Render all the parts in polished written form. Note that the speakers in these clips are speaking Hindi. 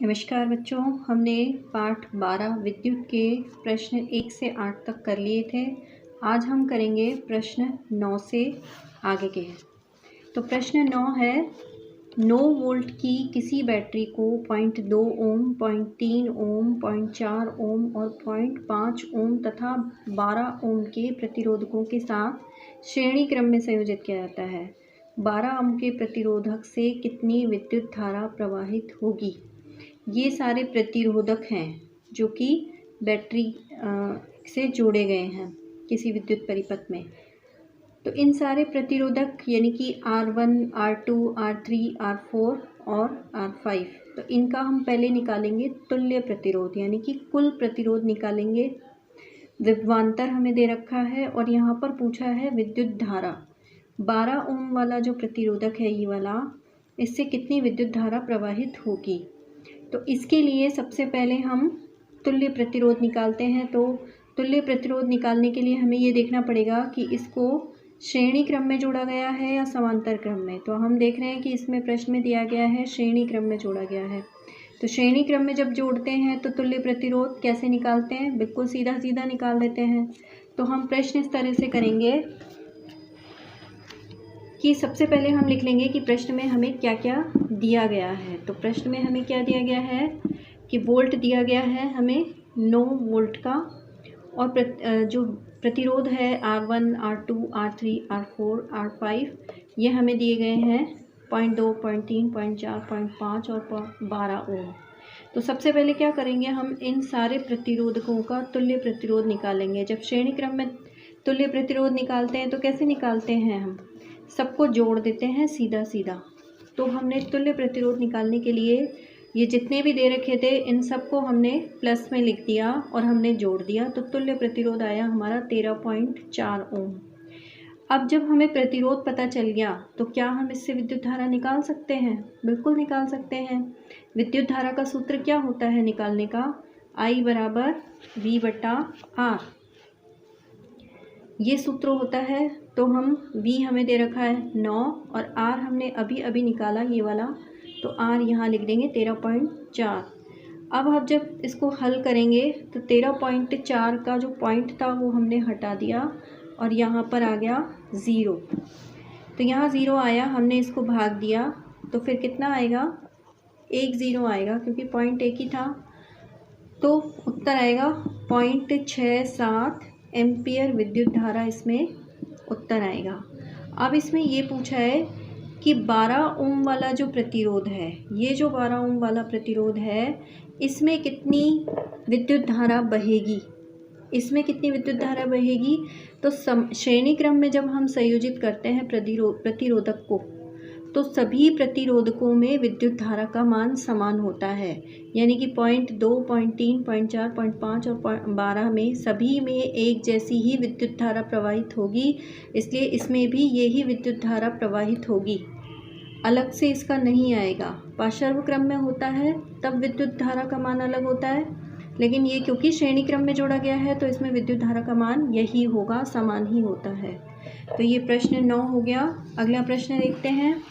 नमस्कार बच्चों, हमने पाठ 12 विद्युत के प्रश्न 1 से 8 तक कर लिए थे। आज हम करेंगे प्रश्न 9 से आगे के। तो प्रश्न 9 है, 9 वोल्ट की किसी बैटरी को 0.2 ओम, 0.3 ओम, 0.4 ओम और 0.5 ओम तथा 12 ओम के प्रतिरोधकों के साथ श्रेणी क्रम में संयोजित किया जाता है। 12 ओम के प्रतिरोधक से कितनी विद्युत धारा प्रवाहित होगी। ये सारे प्रतिरोधक हैं जो कि बैटरी से जोड़े गए हैं किसी विद्युत परिपथ में। तो इन सारे प्रतिरोधक यानी कि R1, R2, R3, R4 और R5, तो इनका हम पहले निकालेंगे तुल्य प्रतिरोध यानी कि कुल प्रतिरोध निकालेंगे। विभवांतर हमें दे रखा है और यहाँ पर पूछा है विद्युत धारा। 12 ओम वाला जो प्रतिरोधक है ये वाला, इससे कितनी विद्युत धारा प्रवाहित होगी। तो इसके लिए सबसे पहले हम तुल्य प्रतिरोध निकालते हैं। तो तुल्य प्रतिरोध निकालने के लिए हमें ये देखना पड़ेगा कि इसको श्रेणी क्रम में जोड़ा गया है या समांतर क्रम में। तो हम देख रहे हैं कि इसमें प्रश्न में दिया गया है श्रेणी क्रम में जोड़ा गया है। तो श्रेणी क्रम में जब जोड़ते हैं तो तुल्य प्रतिरोध कैसे निकालते हैं, बिल्कुल सीधा सीधा निकाल देते हैं। तो हम प्रश्न इस तरह से करेंगे कि सबसे पहले हम लिख लेंगे कि प्रश्न में हमें क्या क्या दिया गया है। तो प्रश्न में हमें क्या दिया गया है कि वोल्ट दिया गया है हमें 9 वोल्ट का, और जो प्रतिरोध है R1, R2, R3, R4, R5 ये हमें दिए गए हैं 0.2, 0.3, 0.4, 0.5 और 12 ओम। तो सबसे पहले क्या करेंगे, हम इन सारे प्रतिरोधकों का तुल्य प्रतिरोध निकालेंगे। जब श्रेणी क्रम में तुल्य प्रतिरोध निकालते हैं तो कैसे निकालते हैं, हम सबको जोड़ देते हैं सीधा सीधा। तो हमने तुल्य प्रतिरोध निकालने के लिए ये जितने भी दे रखे थे इन सबको हमने प्लस में लिख दिया और हमने जोड़ दिया। तो तुल्य प्रतिरोध आया हमारा 13.4 ओम। अब जब हमें प्रतिरोध पता चल गया तो क्या हम इससे विद्युत धारा निकाल सकते हैं, बिल्कुल निकाल सकते हैं। विद्युत धारा का सूत्र क्या होता है निकालने का, I बराबर V/R, ये सूत्र होता है। तो हम V हमें दे रखा है 9 और R हमने अभी अभी निकाला ये वाला, तो R यहाँ लिख देंगे 13.4। अब हम जब इसको हल करेंगे तो 13.4 का जो पॉइंट था वो हमने हटा दिया और यहाँ पर आ गया 0। तो यहाँ 0 आया, हमने इसको भाग दिया तो फिर कितना आएगा, 1 0 आएगा क्योंकि पॉइंट एक ही था। तो उत्तर आएगा 0.67 एम्पियर विद्युत धारा, इसमें उत्तर आएगा। अब इसमें ये पूछा है कि 12 ओम वाला जो प्रतिरोध है, ये जो 12 ओम वाला प्रतिरोध है इसमें कितनी विद्युत धारा बहेगी, इसमें कितनी विद्युत धारा बहेगी। तो श्रेणी क्रम में जब हम संयोजित करते हैं प्रतिरोधक को, तो सभी प्रतिरोधकों में विद्युत धारा का मान समान होता है, यानी कि 0.2, 0.3, 0.4, 0.5 और 12 में सभी में एक जैसी ही विद्युत धारा प्रवाहित होगी। इसलिए इसमें भी यही विद्युत धारा प्रवाहित होगी, अलग से इसका नहीं आएगा। पार्श्व क्रम में होता है तब विद्युत धारा का मान अलग होता है, लेकिन ये क्योंकि श्रेणी क्रम में जोड़ा गया है तो इसमें विद्युत धारा का मान यही होगा, समान ही होता है। तो ये प्रश्न 9 हो गया। अगला प्रश्न देखते हैं,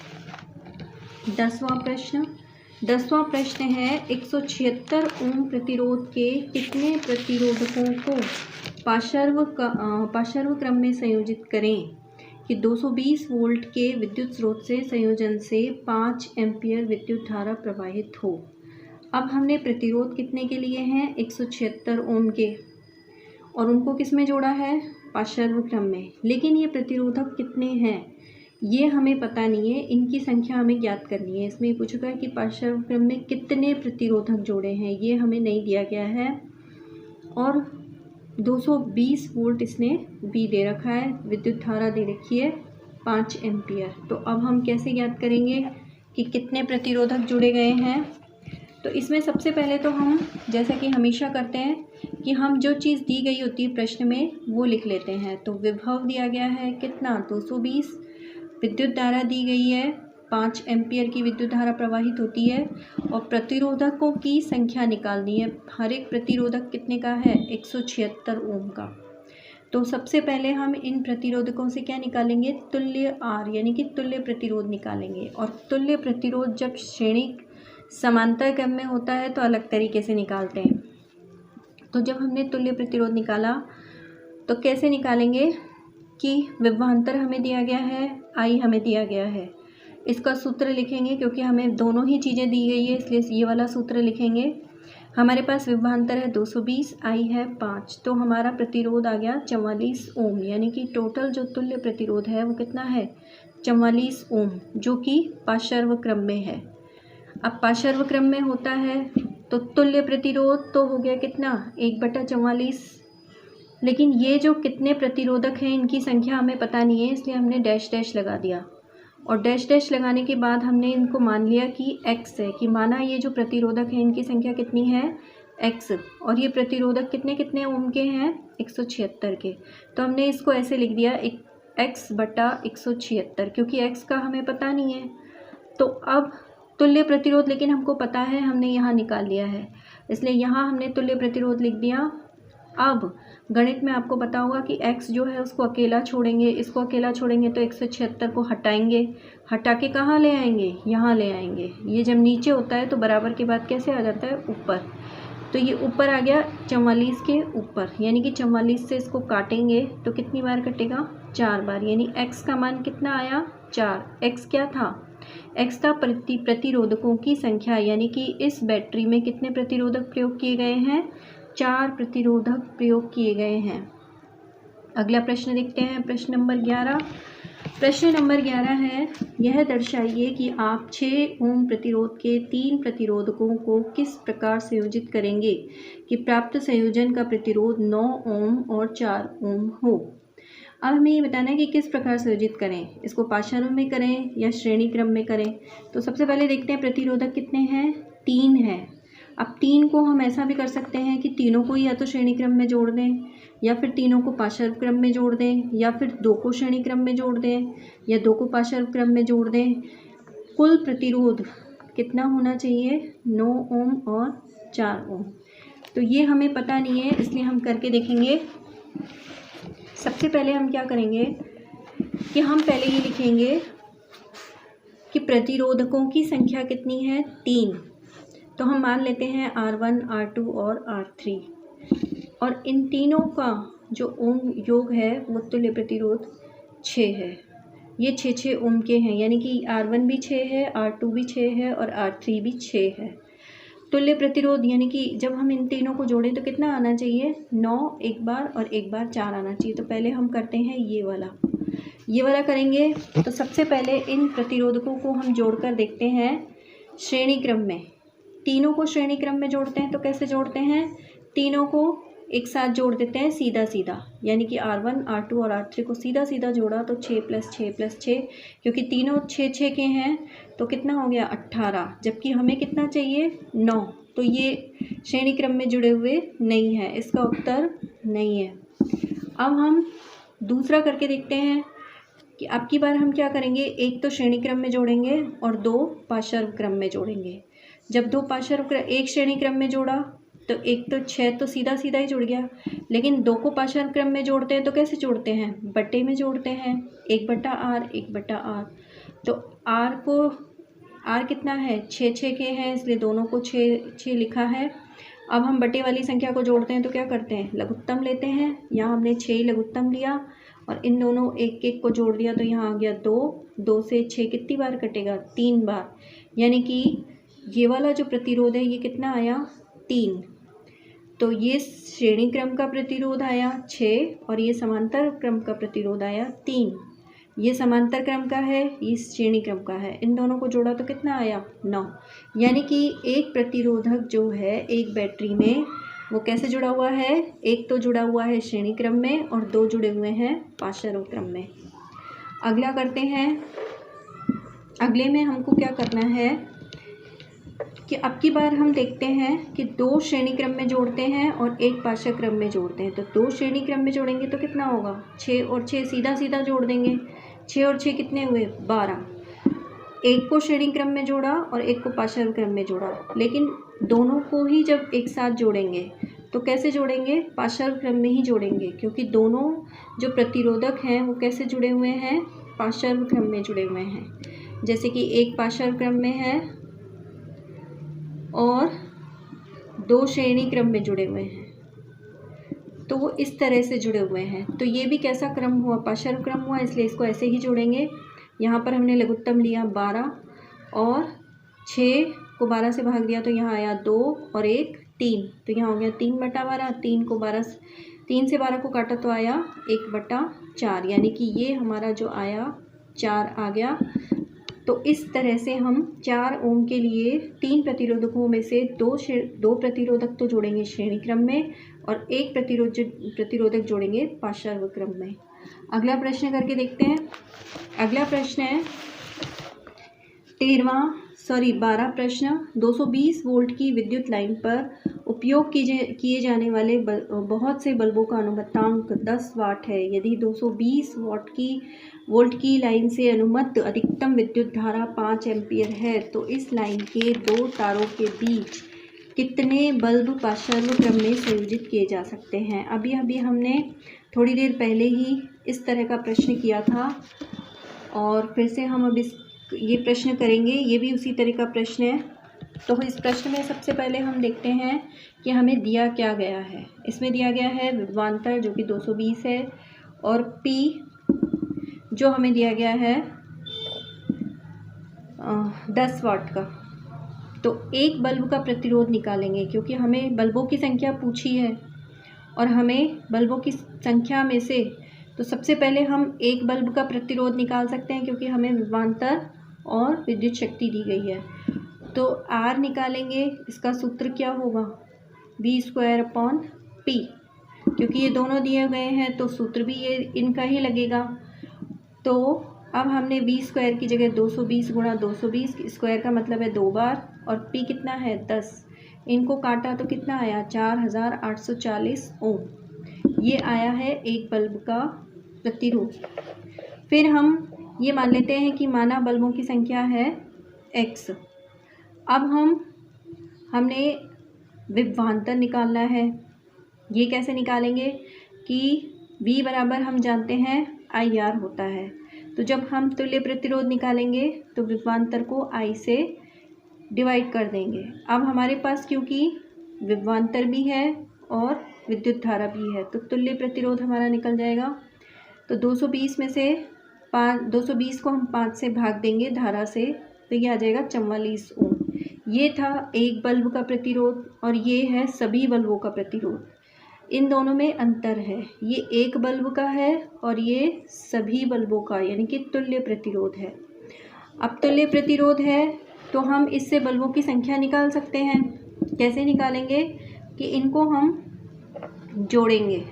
10वां प्रश्न। 10वां प्रश्न है, 176 ओम प्रतिरोध के कितने प्रतिरोधकों को पार्श्व क्रम में संयोजित करें कि 220 वोल्ट के विद्युत स्रोत से संयोजन से 5 एम्पियर विद्युत धारा प्रवाहित हो। अब हमने प्रतिरोध कितने के लिए हैं, 176 ओम के, और उनको किस में जोड़ा है, पार्श्व क्रम में। लेकिन ये प्रतिरोधक कितने हैं ये हमें पता नहीं है, इनकी संख्या हमें ज्ञात करनी है। इसमें पूछा है कि पार्श्व क्रम में कितने प्रतिरोधक जोड़े हैं, ये हमें नहीं दिया गया है। और 220 वोल्ट इसने भी दे रखा है, विद्युत धारा दे रखी है 5 एम्पियर। तो अब हम कैसे ज्ञात करेंगे कि कितने प्रतिरोधक जुड़े गए हैं। तो इसमें सबसे पहले तो हम जैसा कि हमेशा करते हैं कि हम जो चीज़ दी गई होती है प्रश्न में वो लिख लेते हैं। तो विभव दिया गया है कितना, 220, विद्युत धारा दी गई है 5 एम्पियर की विद्युत धारा प्रवाहित होती है, और प्रतिरोधकों की संख्या निकालनी है। हर एक प्रतिरोधक कितने का है, 176 ओम का। तो सबसे पहले हम इन प्रतिरोधकों से क्या निकालेंगे, तुल्य R यानी कि तुल्य प्रतिरोध निकालेंगे। और तुल्य प्रतिरोध जब श्रेणी समांतर क्रम में होता है तो अलग तरीके से निकालते हैं। तो जब हमने तुल्य प्रतिरोध निकाला तो कैसे निकालेंगे कि विभवांतर हमें दिया गया है, I हमें दिया गया है, इसका सूत्र लिखेंगे क्योंकि हमें दोनों ही चीज़ें दी गई है इसलिए ये वाला सूत्र लिखेंगे। हमारे पास विभवांतर है 220, I है 5, तो हमारा प्रतिरोध आ गया 44 ओम, यानी कि टोटल जो तुल्य प्रतिरोध है वो कितना है 44 ओम, जो कि पार्श्व क्रम में है। अब पार्श्व क्रम में होता है तो तुल्य प्रतिरोध तो हो गया कितना 1/44, लेकिन ये जो कितने प्रतिरोधक हैं इनकी संख्या हमें पता नहीं है इसलिए हमने डैश डैश लगा दिया, और डैश डैश लगाने के बाद हमने इनको मान लिया कि x है, कि माना ये जो प्रतिरोधक है इनकी संख्या कितनी है x, और ये प्रतिरोधक कितने कितने ओम के हैं 176 के, तो हमने इसको ऐसे लिख दिया x/176, क्योंकि x का हमें पता नहीं है। तो अब तुल्य प्रतिरोध लेकिन हमको पता है, हमने यहाँ निकाल लिया है, इसलिए यहाँ हमने तुल्य प्रतिरोध लिख दिया। अब गणित में आपको पता होगा कि x जो है उसको अकेला छोड़ेंगे, इसको अकेला छोड़ेंगे तो 176 को हटाएंगे, हटा के कहाँ ले आएंगे, यहाँ ले आएंगे। ये जब नीचे होता है तो बराबर के बाद कैसे आ जाता है ऊपर, तो ये ऊपर आ गया 44 के ऊपर, यानी कि 44 से इसको काटेंगे तो कितनी बार कटेगा 4 बार, यानी x का मान कितना आया 4। x क्या था, x था प्रतिरोधकों की संख्या, यानी कि इस बैटरी में कितने प्रतिरोधक प्रयोग किए गए हैं 4 प्रतिरोधक प्रयोग किए गए हैं। अगला प्रश्न देखते हैं, प्रश्न नंबर 11। प्रश्न नंबर 11 है, यह दर्शाइए कि आप 6 ओम प्रतिरोध के 3 प्रतिरोधकों को किस प्रकार संयोजित करेंगे कि प्राप्त संयोजन का प्रतिरोध 9 ओम और 4 ओम हो। अब हमें ये बताना है कि किस प्रकार संयोजित करें, इसको पार्श्व में करें या श्रेणी क्रम में करें। तो सबसे पहले देखते हैं प्रतिरोधक कितने हैं, 3 हैं। अब 3 को हम ऐसा भी कर सकते हैं कि तीनों को या तो श्रेणी क्रम में जोड़ दें, या फिर तीनों को पार्श्व क्रम में जोड़ दें, या फिर 2 को श्रेणी क्रम में जोड़ दें, या 2 को पार्श्व क्रम में जोड़ दें। कुल प्रतिरोध कितना होना चाहिए 9 ओम और 4 ओम। तो ये हमें पता नहीं है इसलिए हम करके देखेंगे। सबसे पहले हम क्या करेंगे कि हम पहले ये लिखेंगे कि प्रतिरोधकों की संख्या कितनी है 3, तो हम मान लेते हैं R1, R2 और R3, और इन तीनों का जो ओम योग है वो तुल्य प्रतिरोध 6 है। ये 6 ओम के हैं, यानी कि R1 भी 6 है, R2 भी 6 है और R3 भी 6 है। तुल्य प्रतिरोध यानी कि जब हम इन तीनों को जोड़ें तो कितना आना चाहिए 9 एक बार और एक बार 4 आना चाहिए। तो पहले हम करते हैं ये वाला करेंगे। तो सबसे पहले इन प्रतिरोधकों को हम जोड़कर देखते हैं श्रेणी क्रम में। तीनों को श्रेणी क्रम में जोड़ते हैं तो कैसे जोड़ते हैं, तीनों को एक साथ जोड़ देते हैं सीधा सीधा, यानी कि R1, R2 और R3 को सीधा सीधा जोड़ा तो 6 + 6 + 6, क्योंकि तीनों 6 के हैं तो कितना हो गया 18, जबकि हमें कितना चाहिए 9, तो ये श्रेणी क्रम में जुड़े हुए नहीं है, इसका उत्तर नहीं है। अब हम दूसरा करके देखते हैं कि अब की बार हम क्या करेंगे, एक तो श्रेणी क्रम में जोड़ेंगे और 2 पार्श्व क्रम में जोड़ेंगे। जब 2 एक श्रेणी क्रम में जोड़ा तो एक तो 6 तो सीधा सीधा ही जुड़ गया, लेकिन 2 को पार्श्व क्रम में जोड़ते हैं तो कैसे जोड़ते हैं, बट्टे में जोड़ते हैं, 1/r 1/r। तो r कितना है 6 के हैं, इसलिए दोनों को 6 लिखा है। अब हम बट्टे वाली संख्या को जोड़ते हैं तो क्या करते हैं, लघुत्तम लेते हैं। यहाँ हमने 6 लघुत्तम लिया और इन दोनों एक को जोड़ दिया तो यहाँ आ गया 2 से 6 कितनी बार कटेगा 3 बार, यानी कि ये वाला जो प्रतिरोध है ये कितना आया 3। तो ये श्रेणी क्रम का प्रतिरोध आया 6 और ये समांतर क्रम का प्रतिरोध आया 3। ये समांतर क्रम का है, ये श्रेणी क्रम का है, इन दोनों को जोड़ा तो कितना आया 9। यानी कि एक प्रतिरोधक जो है एक बैटरी में वो कैसे जुड़ा हुआ है, एक तो जुड़ा हुआ है श्रेणी क्रम में और 2 जुड़े हुए हैं पार्श्व क्रम में। अगला करते हैं, अगले में हमको क्या करना है कि अब की बार हम देखते हैं कि 2 श्रेणी क्रम में जोड़ते हैं और 1 पार्श्व क्रम में जोड़ते हैं। तो 2 श्रेणी क्रम में जोड़ेंगे तो कितना होगा 6 और 6 सीधा सीधा जोड़ देंगे, 6 और 6 कितने हुए 12। एक को श्रेणी क्रम में जोड़ा और एक को पार्श्व क्रम में जोड़ा, लेकिन दोनों को ही जब एक साथ जोड़ेंगे तो कैसे जोड़ेंगे, पार्श्व क्रम में ही जोड़ेंगे, क्योंकि दोनों जो प्रतिरोधक हैं वो कैसे जुड़े हुए हैं, पार्श्व क्रम में जुड़े हुए हैं। जैसे कि एक पार्श्व क्रम में है और 2 श्रेणी क्रम में जुड़े हुए हैं, तो वो इस तरह से जुड़े हुए हैं। तो ये भी कैसा क्रम हुआ, पार्श्व क्रम हुआ, इसलिए इसको ऐसे ही जोड़ेंगे। यहाँ पर हमने लघुत्तम लिया 12 और 6 को 12 से भाग दिया तो यहाँ आया 2 और 1 3, तो यहाँ हो गया 3/12। 3 से 12 को काटा तो आया 1/4, यानी कि ये हमारा जो आया 4 आ गया। तो इस तरह से हम 4 ओम के लिए 3 प्रतिरोधकों में से 2 प्रतिरोधक तो जोड़ेंगे श्रेणी क्रम में और 1 प्रतिरोधक जोड़ेंगे पार्श्व क्रम में। अगला प्रश्न करके देखते हैं। अगला प्रश्न है 12 प्रश्न। 220 वोल्ट की विद्युत लाइन पर उपयोग किए जाने वाले बहुत से बल्बों का अनुमतांक 10 वाट है। यदि 220 वोल्ट की लाइन से अनुमत अधिकतम विद्युत धारा 5 एम्पीयर है, तो इस लाइन के 2 तारों के बीच कितने बल्ब पार्श्व क्रम में संयोजित किए जा सकते हैं। अभी हमने थोड़ी देर पहले ही इस तरह का प्रश्न किया था और फिर से हम अब ये प्रश्न करेंगे। ये भी उसी तरह का प्रश्न है। तो इस प्रश्न में सबसे पहले हम देखते हैं कि हमें दिया क्या गया है। इसमें दिया गया है विभवांतर जो कि 220 है और P जो हमें दिया गया है 10 वाट का। तो एक बल्ब का प्रतिरोध निकालेंगे, क्योंकि हमें बल्बों की संख्या पूछी है और हमें बल्बों की संख्या में से तो सबसे पहले हम एक बल्ब का प्रतिरोध निकाल सकते हैं, क्योंकि हमें विभवांतर और विद्युत शक्ति दी गई है। तो R निकालेंगे, इसका सूत्र क्या होगा, V²/P, क्योंकि ये दोनों दिए गए हैं तो सूत्र भी ये इनका ही लगेगा। तो अब हमने V² की जगह 220 × 220, स्क्वायर का मतलब है 2 बार, और P कितना है 10, इनको काटा तो कितना आया 4840 ओम। ये आया है एक बल्ब का प्रतिरोध। फिर हम ये मान लेते हैं कि माना बल्बों की संख्या है X। अब हमने विभवांतर निकालना है। ये कैसे निकालेंगे कि V बराबर हम जानते हैं IR होता है। तो जब हम तुल्य प्रतिरोध निकालेंगे तो विभवांतर को I से डिवाइड कर देंगे। अब हमारे पास क्योंकि विभवांतर भी है और विद्युत धारा भी है, तो तुल्य प्रतिरोध हमारा निकल जाएगा। तो 220 में से 220 को हम 5 से भाग देंगे धारा से, तो ये आ जाएगा 44 ओम। ये था एक बल्ब का प्रतिरोध और ये है सभी बल्बों का प्रतिरोध। इन दोनों में अंतर है, ये एक बल्ब का है और ये सभी बल्बों का, यानी कि तुल्य प्रतिरोध है। अब तुल्य प्रतिरोध है तो हम इससे बल्बों की संख्या निकाल सकते हैं। कैसे निकालेंगे कि इनको हम जोड़ेंगे।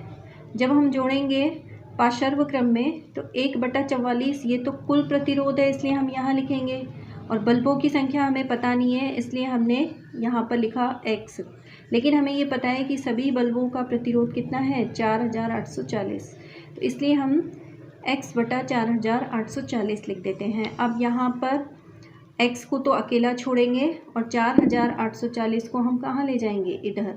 जब हम जोड़ेंगे पार्श्व क्रम में तो 1/44, ये तो कुल प्रतिरोध है इसलिए हम यहाँ लिखेंगे, और बल्बों की संख्या हमें पता नहीं है इसलिए हमने यहाँ पर लिखा X। लेकिन हमें ये पता है कि सभी बल्बों का प्रतिरोध कितना है 4840, तो इसलिए हम X/4840 लिख देते हैं। अब यहाँ पर X को तो अकेला छोड़ेंगे और 4840 को हम कहाँ ले जाएंगे, इधर।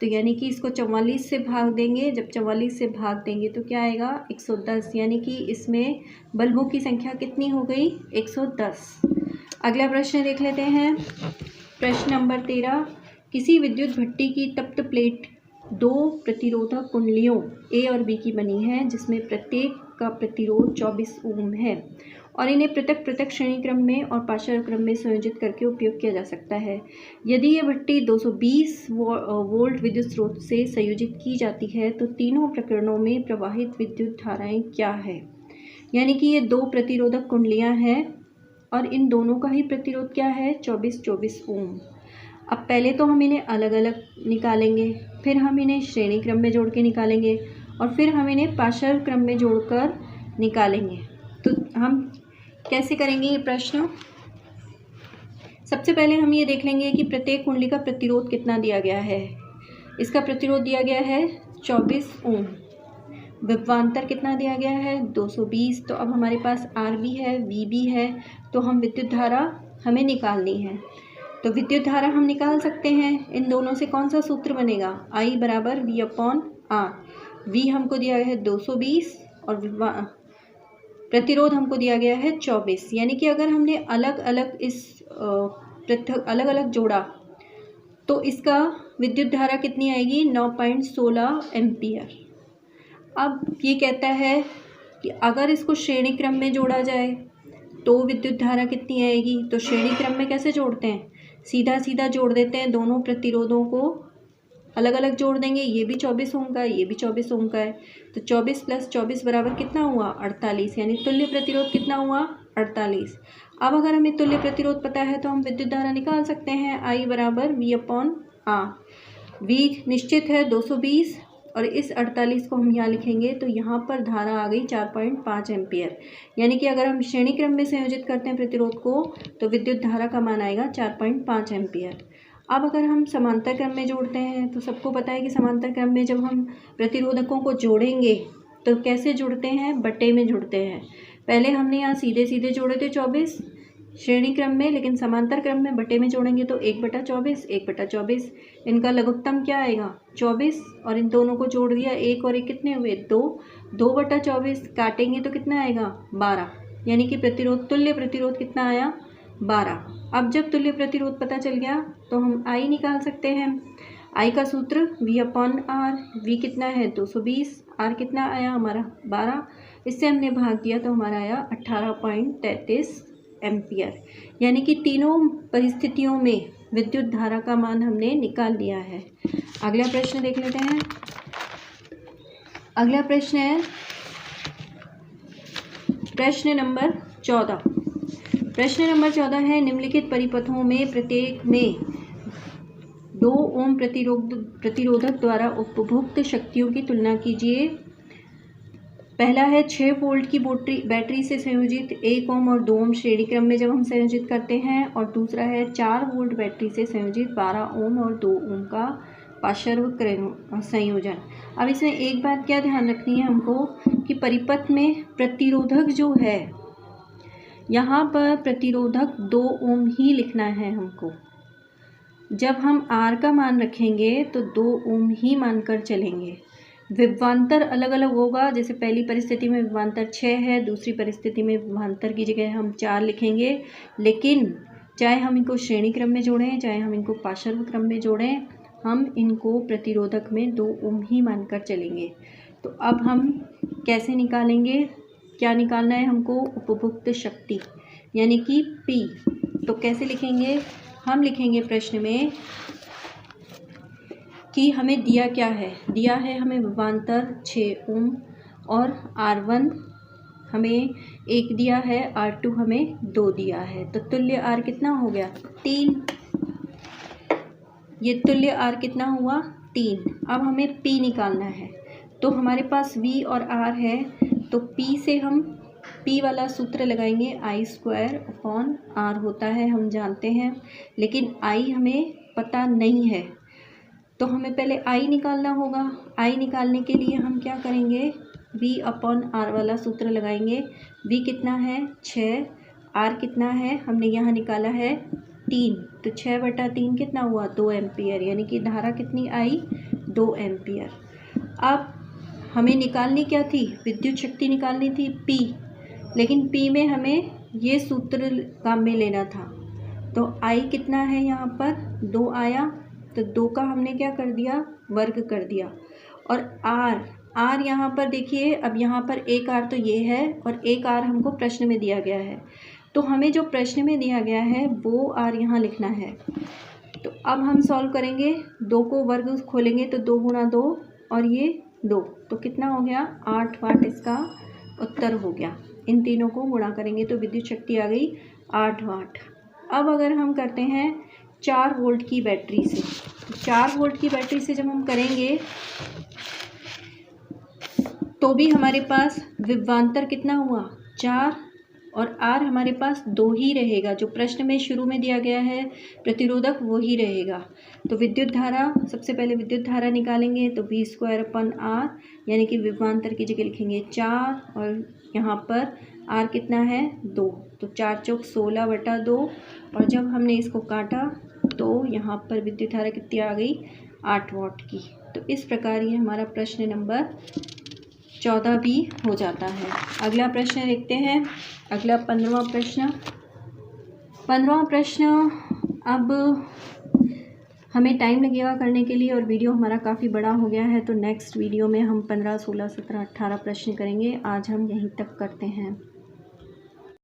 तो यानी कि इसको 44 से भाग देंगे। जब 44 से भाग देंगे तो क्या आएगा 110, यानी कि इसमें बल्बों की संख्या कितनी हो गई 110। अगला प्रश्न देख लेते हैं। प्रश्न नंबर 13। किसी विद्युत भट्टी की तप्त प्लेट 2 प्रतिरोधक कुंडलियों A और B की बनी है, जिसमें प्रत्येक का प्रतिरोध 24 ओम है और इन्हें पृथक पृथक श्रेणी क्रम में और पार्श्व क्रम में संयोजित करके उपयोग किया जा सकता है। यदि यह भट्टी 220 वोल्ट विद्युत स्रोत से संयोजित की जाती है तो तीनों प्रकरणों में प्रवाहित विद्युत धाराएं क्या है। यानी कि ये 2 प्रतिरोधक कुंडलियां हैं और इन दोनों का ही प्रतिरोध क्या है 24 ओम। अब पहले तो हम इन्हें अलग अलग निकालेंगे, फिर हम इन्हें श्रेणी क्रम में जोड़ के निकालेंगे और फिर हम इन्हें पार्श्व क्रम में जोड़कर निकालेंगे। तो हम कैसे करेंगे ये प्रश्न। सबसे पहले हम ये देख लेंगे कि प्रत्येक कुंडली का प्रतिरोध कितना दिया गया है। इसका प्रतिरोध दिया गया है 24 ओम। विभवांतर कितना दिया गया है 220। तो अब हमारे पास R भी है, V भी है, तो हम विद्युत धारा हमें निकालनी है। तो विद्युत धारा हम निकाल सकते हैं। इन दोनों से कौन सा सूत्र बनेगा, I = V/R। V हमको दिया गया है 220 और प्रतिरोध हमको दिया गया है 24। यानी कि अगर हमने अलग अलग अलग अलग जोड़ा तो इसका विद्युत धारा कितनी आएगी, 9.16 एम्पियर। अब ये कहता है कि अगर इसको श्रेणी क्रम में जोड़ा जाए तो विद्युत धारा कितनी आएगी। तो श्रेणी क्रम में कैसे जोड़ते हैं, सीधा सीधा जोड़ देते हैं, दोनों प्रतिरोधों को अलग अलग जोड़ देंगे। ये भी 24 ओम का है, ये भी 24 ओम का है, तो 24 + 24 बराबर कितना हुआ, 48, यानी तुल्य प्रतिरोध कितना हुआ, 48। अब अगर हमें तुल्य प्रतिरोध पता है तो हम विद्युत धारा निकाल सकते हैं, I बराबर V/R। V निश्चित है 220 और इस 48 को हम यहाँ लिखेंगे तो यहाँ पर धारा आ गई 4.5 एम्पियर। यानी कि अगर हम श्रेणी क्रम में संयोजित करते हैं प्रतिरोध को तो विद्युत धारा का मान आएगा 4.5 एम्पियर। अब अगर हम समांतर क्रम में जोड़ते हैं तो सबको पता है कि समांतर क्रम में जब हम प्रतिरोधकों को जोड़ेंगे तो कैसे जुड़ते हैं, बट्टे में जुड़ते हैं। पहले हमने यहाँ सीधे सीधे जोड़े थे 24 श्रेणी क्रम में, लेकिन समांतर क्रम में बट्टे में जोड़ेंगे तो 1/24 1/24, इनका लघुत्तम क्या आएगा 24, और इन दोनों को जोड़ दिया, 1 और 1 कितने हुए 2, 2/24 काटेंगे तो कितना आएगा 12, यानी कि प्रतिरोध तुल्य प्रतिरोध कितना आया 12। अब जब तुल्य प्रतिरोध पता चल गया तो हम I निकाल सकते हैं। I का सूत्र V/R, V कितना है 220, R कितना आया हमारा 12, इससे हमने भाग दिया तो हमारा आया 18.33 एम्पियर। यानी कि तीनों परिस्थितियों में विद्युत धारा का मान हमने निकाल लिया है। अगला प्रश्न देख लेते हैं। अगला प्रश्न है प्रश्न नंबर 14। प्रश्न नंबर 14 है, निम्नलिखित परिपथों में प्रत्येक में 2 ओम प्रतिरोधक द्वारा उपभुक्त शक्तियों की तुलना कीजिए। पहला है 6 वोल्ट की बैटरी से संयोजित 1 ओम और 2 ओम श्रेणी क्रम में जब हम संयोजित करते हैं, और दूसरा है 4 वोल्ट बैटरी से संयोजित 12 ओम और 2 ओम का पार्श्व संयोजन। अब इसमें एक बात क्या ध्यान रखनी है हमको कि परिपथ में प्रतिरोधक जो है, यहाँ पर प्रतिरोधक 2 ओम ही लिखना है हमको। जब हम R का मान रखेंगे तो 2 ओम ही मानकर चलेंगे। विभवांतर अलग अलग होगा, जैसे पहली परिस्थिति में विभवांतर 6 है, दूसरी परिस्थिति में विभवांतर की जगह हम 4 लिखेंगे। लेकिन चाहे हम इनको श्रेणी क्रम में जोड़ें, चाहे हम इनको पार्श्व क्रम में जोड़ें, हम इनको प्रतिरोधक में 2 ओम ही मानकर चलेंगे। तो अब हम कैसे निकालेंगे, क्या निकालना है हमको, उपभुक्त शक्ति यानी कि P। तो कैसे लिखेंगे, हम लिखेंगे प्रश्न में कि हमें दिया क्या है, दिया है हमें विभवांतर 6 ओम और R1 हमें 1 दिया है, R2 हमें 2 दिया है। तो तुल्य R कितना हो गया 3, ये तुल्य R कितना हुआ 3। अब हमें P निकालना है, तो हमारे पास V और R है, तो P से हम P वाला सूत्र लगाएंगे, I/R होता है, हम जानते हैं, लेकिन I हमें पता नहीं है, तो हमें पहले I निकालना होगा। I निकालने के लिए हम क्या करेंगे, V/R वाला सूत्र लगाएंगे। V कितना है 6, R कितना है हमने यहाँ निकाला है 3, तो 6/3 कितना हुआ 2 एम्पियर, यानी कि धारा कितनी आई 2 एम्पियर। अब हमें निकालनी क्या थी, विद्युत शक्ति निकालनी थी P, लेकिन P में हमें ये सूत्र काम में लेना था। तो I कितना है यहाँ पर 2 आया, तो 2 का हमने क्या कर दिया वर्ग कर दिया। और R यहाँ पर देखिए, अब यहाँ पर एक R तो ये है और एक R हमको प्रश्न में दिया गया है, तो हमें जो प्रश्न में दिया गया है वो R यहाँ लिखना है। तो अब हम सॉल्व करेंगे, 2 को वर्ग खोलेंगे तो 2 × 2 और ये 2, तो कितना हो गया 8 वाट इसका उत्तर हो गया। इन तीनों को गुणा करेंगे तो विद्युत शक्ति आ गई 8 वाट। अब अगर हम करते हैं 4 वोल्ट की बैटरी से, तो 4 वोल्ट की बैटरी से जब हम करेंगे तो भी हमारे पास विभवांतर कितना हुआ 4 और R हमारे पास 2 ही रहेगा, जो प्रश्न में शुरू में दिया गया है प्रतिरोधक वो ही रहेगा। तो विद्युत धारा, सबसे पहले विद्युत धारा निकालेंगे तो V/R, यानी कि विभवांतर की जगह लिखेंगे 4 और यहाँ पर R कितना है 2, तो 4 × 4 = 16/2, और जब हमने इसको काटा तो यहाँ पर विद्युत धारा कितनी आ गई 8 वाट की। तो इस प्रकार ये हमारा प्रश्न नंबर 14 भी हो जाता है। अगला प्रश्न देखते हैं, अगला 15वां प्रश्न। 15वां प्रश्न, अब हमें टाइम लगेगा करने के लिए और वीडियो हमारा काफ़ी बड़ा हो गया है, तो नेक्स्ट वीडियो में हम 15, 16, 17, 18 प्रश्न करेंगे। आज हम यहीं तक करते हैं।